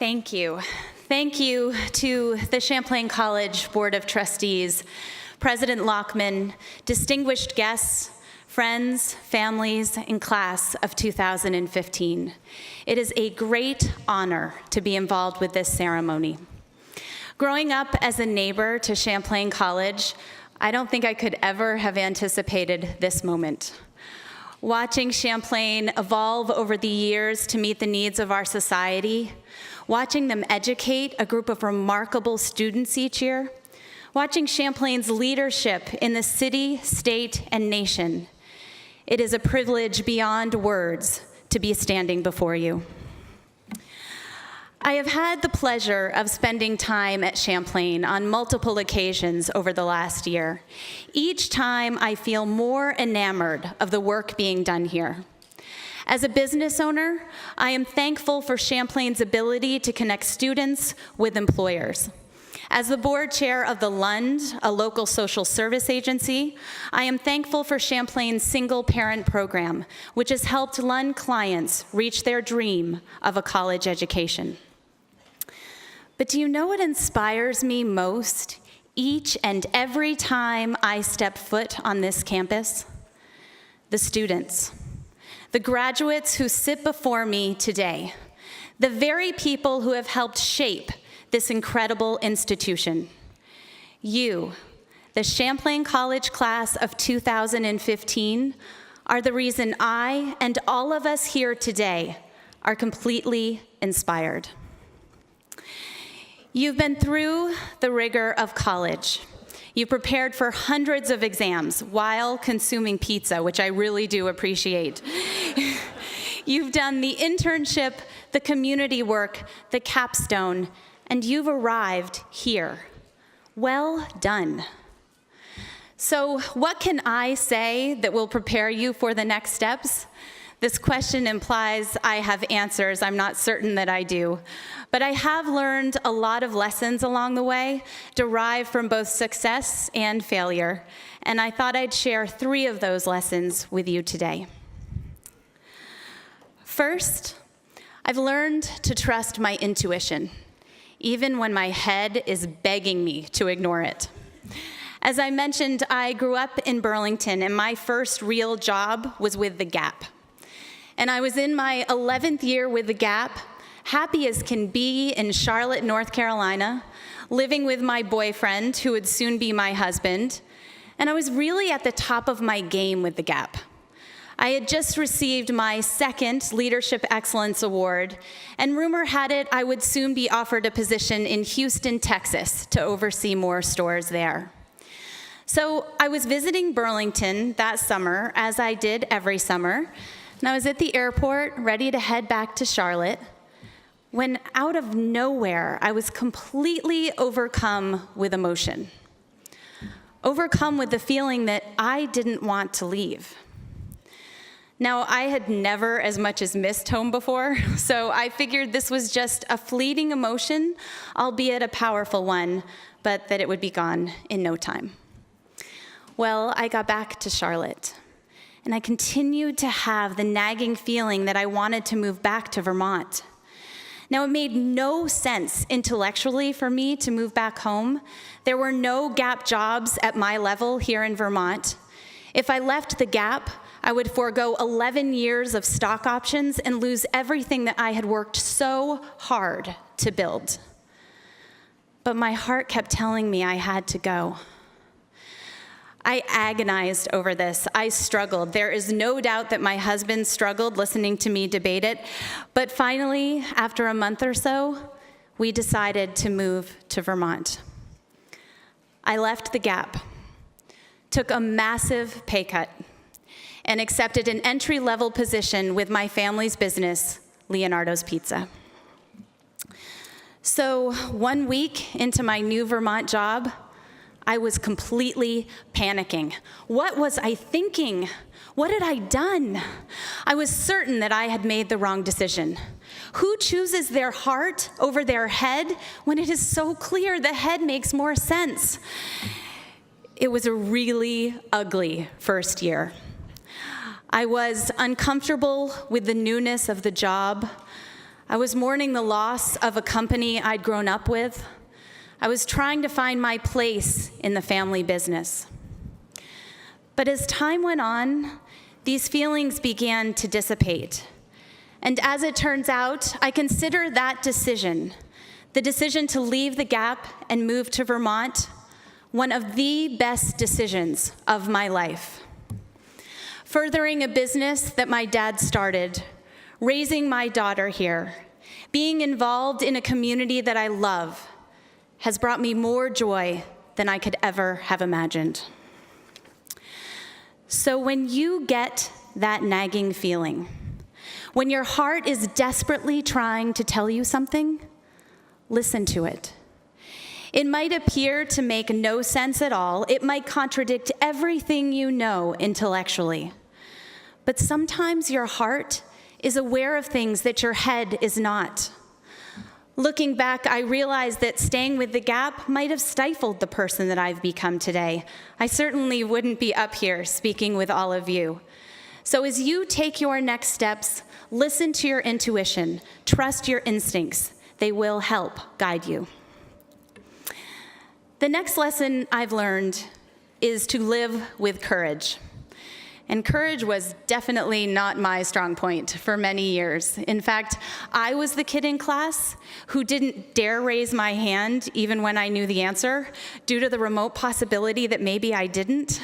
Thank you. Thank you to the Champlain College Board of Trustees, President Lockman, distinguished guests, friends, families, and class of 2015. It is a great honor to be involved with this ceremony. Growing up as a neighbor to Champlain College, I don't think I could ever have anticipated this moment. Watching Champlain evolve over the years to meet the needs of our society, watching them educate a group of remarkable students each year, watching Champlain's leadership in the city, state, and nation. It is a privilege beyond words to be standing before you. I have had the pleasure of spending time at Champlain on multiple occasions over the last year. Each time I feel more enamored of the work being done here. As a business owner, I am thankful for Champlain's ability to connect students with employers. As the board chair of the Lund, a local social service agency, I am thankful for Champlain's single parent program, which has helped Lund clients reach their dream of a college education. But do you know what inspires me most each and every time I step foot on this campus? The students, the graduates who sit before me today, the very people who have helped shape this incredible institution. You, the Champlain College class of 2015, are the reason I and all of us here today are completely inspired. You've been through the rigor of college. You prepared for hundreds of exams while consuming pizza, which I really do appreciate. You've done the internship, the community work, the capstone, and you've arrived here. Well done. So what can I say that will prepare you for the next steps? This question implies I have answers. I'm not certain that I do. But I have learned a lot of lessons along the way, derived from both success and failure. And I thought I'd share 3 of those lessons with you today. First, I've learned to trust my intuition, even when my head is begging me to ignore it. As I mentioned, I grew up in Burlington, and my first real job was with The Gap. And I was in my 11th year with The Gap, happy as can be in Charlotte, North Carolina, living with my boyfriend, who would soon be my husband, and I was really at the top of my game with The Gap. I had just received my 2nd Leadership Excellence Award, and rumor had it I would soon be offered a position in Houston, Texas, to oversee more stores there. So I was visiting Burlington that summer, as I did every summer, and I was at the airport, ready to head back to Charlotte, when out of nowhere, I was completely overcome with emotion. Overcome with the feeling that I didn't want to leave. Now, I had never as much as missed home before, so I figured this was just a fleeting emotion, albeit a powerful one, but that it would be gone in no time. Well, I got back to Charlotte, and I continued to have the nagging feeling that I wanted to move back to Vermont. Now, it made no sense intellectually for me to move back home. There were no Gap jobs at my level here in Vermont. If I left the Gap, I would forego 11 years of stock options and lose everything that I had worked so hard to build. But my heart kept telling me I had to go. I agonized over this. I struggled. There is no doubt that my husband struggled listening to me debate it. But finally, after a month or so, we decided to move to Vermont. I left the Gap, took a massive pay cut, and accepted an entry-level position with my family's business, Leonardo's Pizza. So 1 week into my new Vermont job, I was completely panicking. What was I thinking? What had I done? I was certain that I had made the wrong decision. Who chooses their heart over their head when it is so clear the head makes more sense? It was a really ugly first year. I was uncomfortable with the newness of the job. I was mourning the loss of a company I'd grown up with. I was trying to find my place in the family business. But as time went on, these feelings began to dissipate. And as it turns out, I consider that decision, the decision to leave the Gap and move to Vermont, one of the best decisions of my life. Furthering a business that my dad started, raising my daughter here, being involved in a community that I love, has brought me more joy than I could ever have imagined. So when you get that nagging feeling, when your heart is desperately trying to tell you something, listen to it. It might appear to make no sense at all. It might contradict everything you know intellectually. But sometimes your heart is aware of things that your head is not. Looking back, I realized that staying with the Gap might have stifled the person that I've become today. I certainly wouldn't be up here speaking with all of you. So as you take your next steps, listen to your intuition, trust your instincts. They will help guide you. The next lesson I've learned is to live with courage. And courage was definitely not my strong point for many years. In fact, I was the kid in class who didn't dare raise my hand even when I knew the answer, due to the remote possibility that maybe I didn't.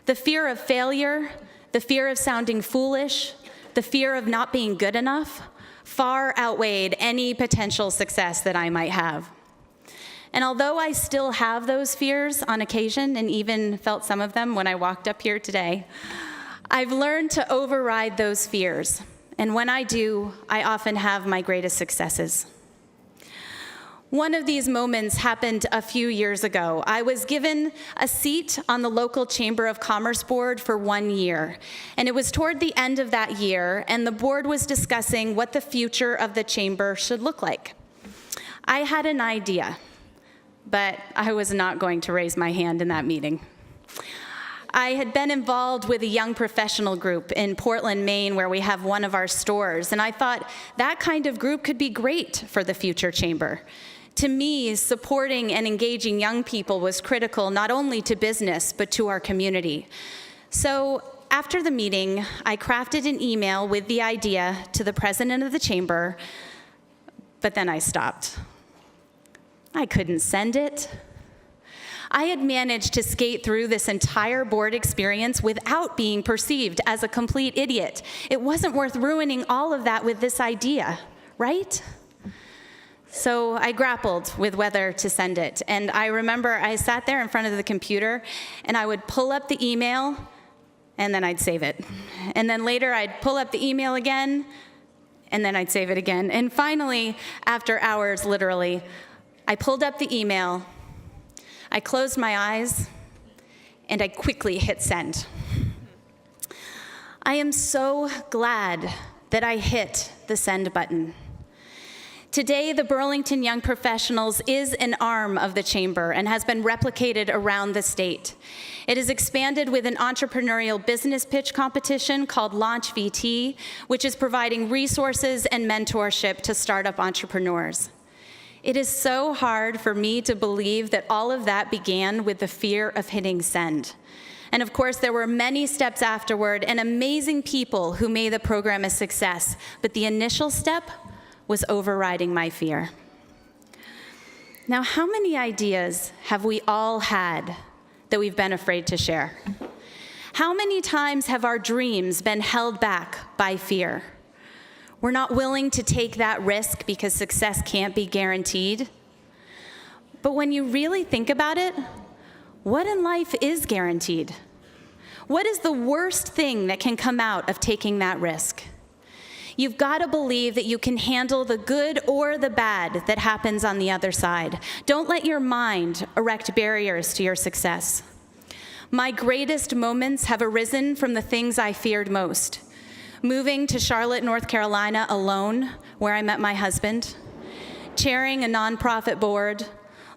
The fear of failure, the fear of sounding foolish, the fear of not being good enough far outweighed any potential success that I might have. And although I still have those fears on occasion, and even felt some of them when I walked up here today, I've learned to override those fears. And when I do, I often have my greatest successes. One of these moments happened a few years ago. I was given a seat on the local Chamber of Commerce board for 1 year. And it was toward the end of that year, and the board was discussing what the future of the chamber should look like. I had an idea, but I was not going to raise my hand in that meeting. I had been involved with a young professional group in Portland, Maine, where we have one of our stores, and I thought that kind of group could be great for the future chamber. To me, supporting and engaging young people was critical not only to business, but to our community. So after the meeting, I crafted an email with the idea to the president of the chamber, but then I stopped. I couldn't send it. I had managed to skate through this entire board experience without being perceived as a complete idiot. It wasn't worth ruining all of that with this idea, right? So I grappled with whether to send it. And I remember I sat there in front of the computer, and I would pull up the email, and then I'd save it. And then later I'd pull up the email again, and then I'd save it again. And finally, after hours, literally, I pulled up the email, I closed my eyes, and I quickly hit send. I am so glad that I hit the send button. Today, the Burlington Young Professionals is an arm of the Chamber and has been replicated around the state. It is expanded with an entrepreneurial business pitch competition called Launch VT, which is providing resources and mentorship to startup entrepreneurs. It is so hard for me to believe that all of that began with the fear of hitting send. And of course, there were many steps afterward and amazing people who made the program a success, but the initial step was overriding my fear. Now, how many ideas have we all had that we've been afraid to share? How many times have our dreams been held back by fear? We're not willing to take that risk because success can't be guaranteed. But when you really think about it, what in life is guaranteed? What is the worst thing that can come out of taking that risk? You've got to believe that you can handle the good or the bad that happens on the other side. Don't let your mind erect barriers to your success. My greatest moments have arisen from the things I feared most. Moving to Charlotte, North Carolina alone, where I met my husband, chairing a nonprofit board,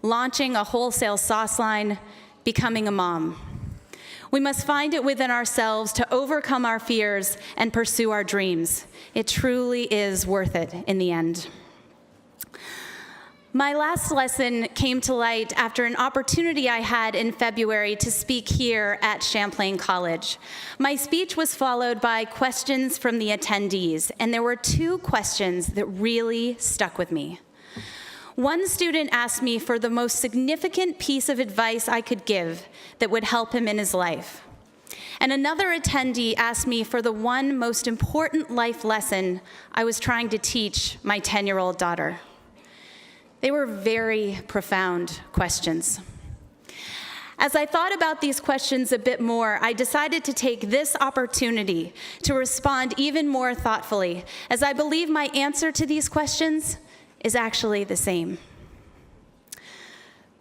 launching a wholesale sauce line, becoming a mom. We must find it within ourselves to overcome our fears and pursue our dreams. It truly is worth it in the end. My last lesson came to light after an opportunity I had in February to speak here at Champlain College. My speech was followed by questions from the attendees, and there were two questions that really stuck with me. One student asked me for the most significant piece of advice I could give that would help him in his life. And another attendee asked me for the one most important life lesson I was trying to teach my 10-year-old daughter. They were very profound questions. As I thought about these questions a bit more, I decided to take this opportunity to respond even more thoughtfully, as I believe my answer to these questions is actually the same.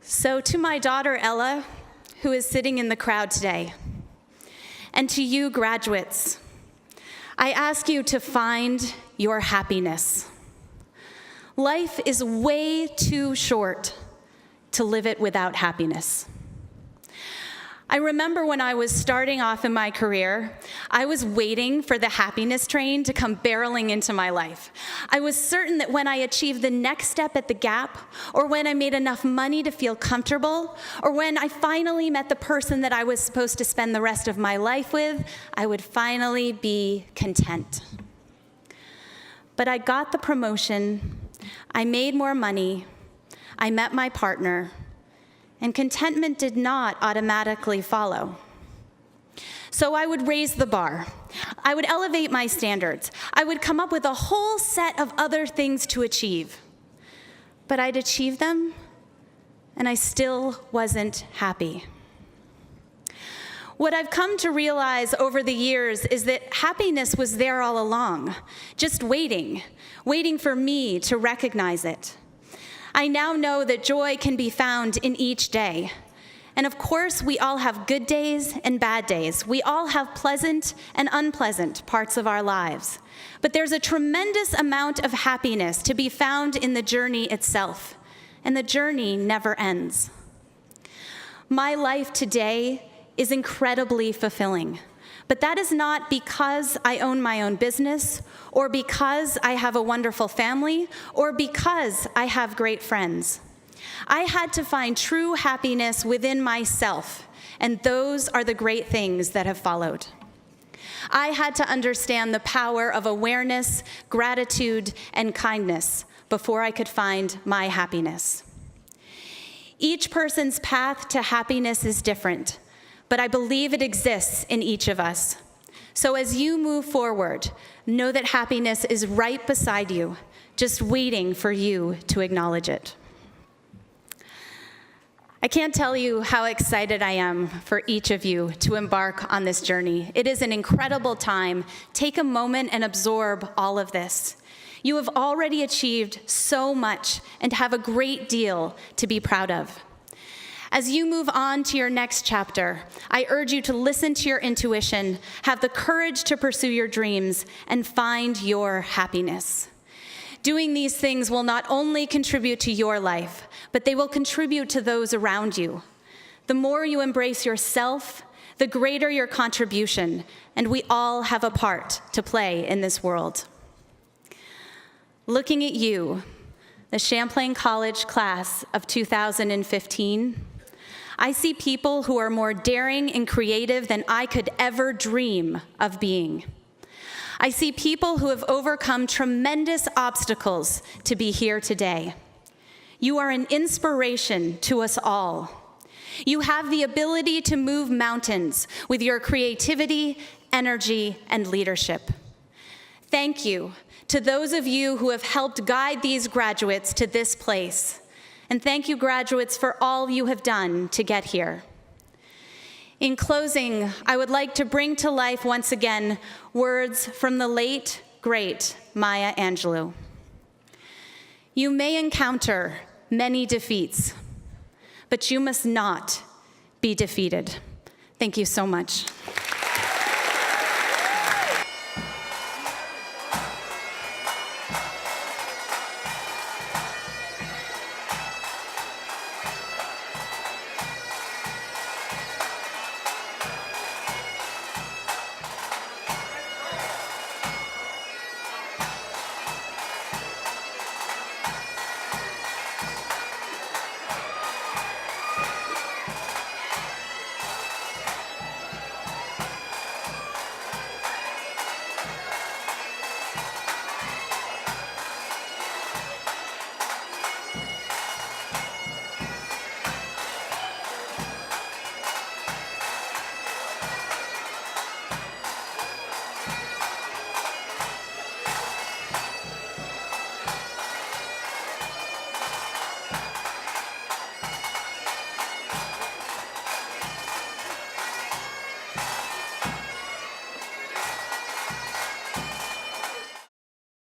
So to my daughter, Ella, who is sitting in the crowd today, and to you graduates, I ask you to find your happiness. Life is way too short to live it without happiness. I remember when I was starting off in my career, I was waiting for the happiness train to come barreling into my life. I was certain that when I achieved the next step at the gap, or when I made enough money to feel comfortable, or when I finally met the person that I was supposed to spend the rest of my life with, I would finally be content. But I got the promotion, I made more money, I met my partner, and contentment did not automatically follow. So I would raise the bar. I would elevate my standards. I would come up with a whole set of other things to achieve. But I'd achieve them, and I still wasn't happy. What I've come to realize over the years is that happiness was there all along, just waiting for me to recognize it. I now know that joy can be found in each day. And of course, we all have good days and bad days. We all have pleasant and unpleasant parts of our lives. But there's a tremendous amount of happiness to be found in the journey itself, and the journey never ends. My life today is incredibly fulfilling, but that is not because I own my own business, or because I have a wonderful family, or because I have great friends. I had to find true happiness within myself, and those are the great things that have followed. I had to understand the power of awareness, gratitude, and kindness before I could find my happiness. Each person's path to happiness is different, but I believe it exists in each of us. So as you move forward, know that happiness is right beside you, just waiting for you to acknowledge it. I can't tell you how excited I am for each of you to embark on this journey. It is an incredible time. Take a moment and absorb all of this. You have already achieved so much and have a great deal to be proud of. As you move on to your next chapter, I urge you to listen to your intuition, have the courage to pursue your dreams, and find your happiness. Doing these things will not only contribute to your life, but they will contribute to those around you. The more you embrace yourself, the greater your contribution, and we all have a part to play in this world. Looking at you, the Champlain College class of 2015, I see people who are more daring and creative than I could ever dream of being. I see people who have overcome tremendous obstacles to be here today. You are an inspiration to us all. You have the ability to move mountains with your creativity, energy, and leadership. Thank you to those of you who have helped guide these graduates to this place. And thank you, graduates, for all you have done to get here. In closing, I would like to bring to life once again words from the late, great Maya Angelou. You may encounter many defeats, but you must not be defeated. Thank you so much.